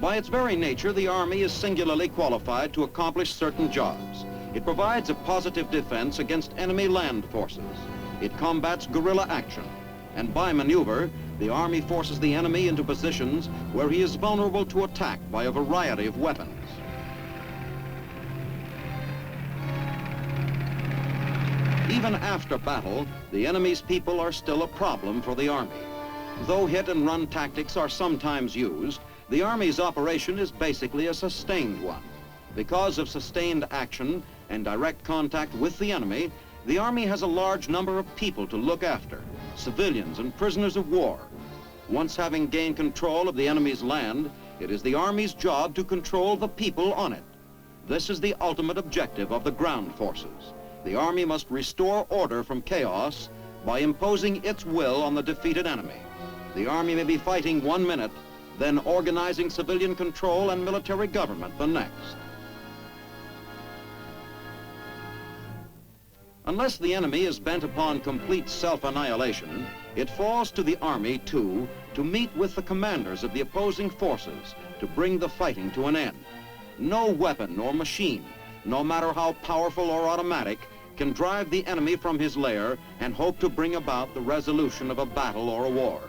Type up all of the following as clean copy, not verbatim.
By its very nature, the Army is singularly qualified to accomplish certain jobs. It provides a positive defense against enemy land forces. It combats guerrilla action. And by maneuver, the Army forces the enemy into positions where he is vulnerable to attack by a variety of weapons. Even after battle, the enemy's people are still a problem for the Army. Though hit-and-run tactics are sometimes used, the Army's operation is basically a sustained one. Because of sustained action and direct contact with the enemy, the Army has a large number of people to look after, civilians and prisoners of war. Once having gained control of the enemy's land, it is the Army's job to control the people on it. This is the ultimate objective of the ground forces. The Army must restore order from chaos by imposing its will on the defeated enemy. The Army may be fighting 1 minute, then organizing civilian control and military government the next. Unless the enemy is bent upon complete self-annihilation, it falls to the Army, too, to meet with the commanders of the opposing forces to bring the fighting to an end. No weapon or machine, no matter how powerful or automatic, can drive the enemy from his lair and hope to bring about the resolution of a battle or a war.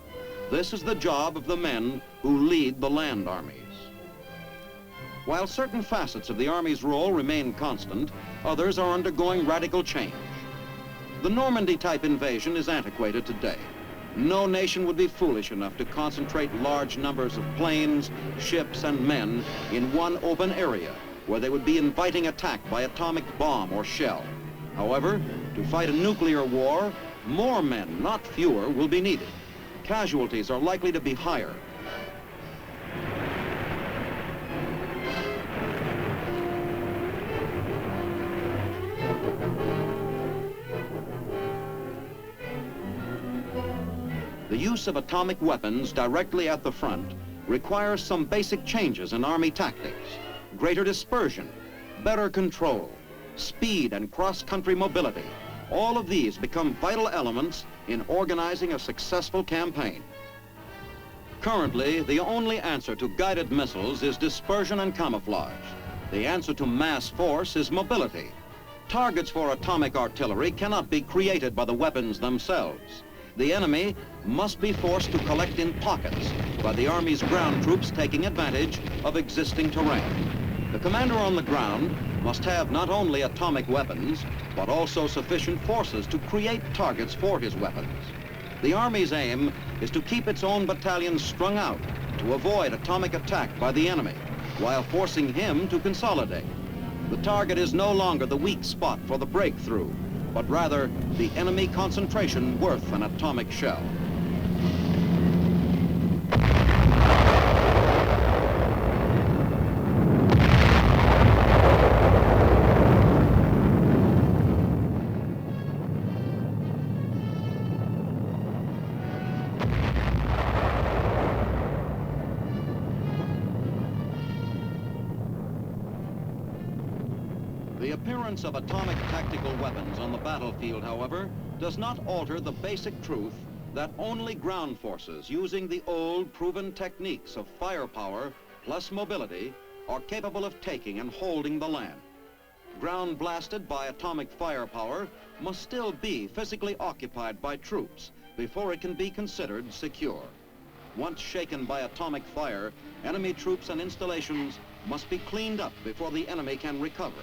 This is the job of the men who lead the land armies. While certain facets of the Army's role remain constant, others are undergoing radical change. The Normandy-type invasion is antiquated today. No nation would be foolish enough to concentrate large numbers of planes, ships, and men in one open area where they would be inviting attack by atomic bomb or shell. However, to fight a nuclear war, more men, not fewer, will be needed. Casualties are likely to be higher. The use of atomic weapons directly at the front requires some basic changes in Army tactics: greater dispersion, better control, speed and cross-country mobility. All of these become vital elements in organizing a successful campaign. Currently, the only answer to guided missiles is dispersion and camouflage. The answer to mass force is mobility. Targets for atomic artillery cannot be created by the weapons themselves. The enemy must be forced to collect in pockets by the Army's ground troops taking advantage of existing terrain. The commander on the ground must have not only atomic weapons, but also sufficient forces to create targets for his weapons. The Army's aim is to keep its own battalions strung out to avoid atomic attack by the enemy, while forcing him to consolidate. The target is no longer the weak spot for the breakthrough, but rather the enemy concentration worth an atomic shell. The appearance of atomic tactical weapons on the battlefield, however, does not alter the basic truth that only ground forces using the old proven techniques of firepower plus mobility are capable of taking and holding the land. Ground blasted by atomic firepower must still be physically occupied by troops before it can be considered secure. Once shaken by atomic fire, enemy troops and installations must be cleaned up before the enemy can recover.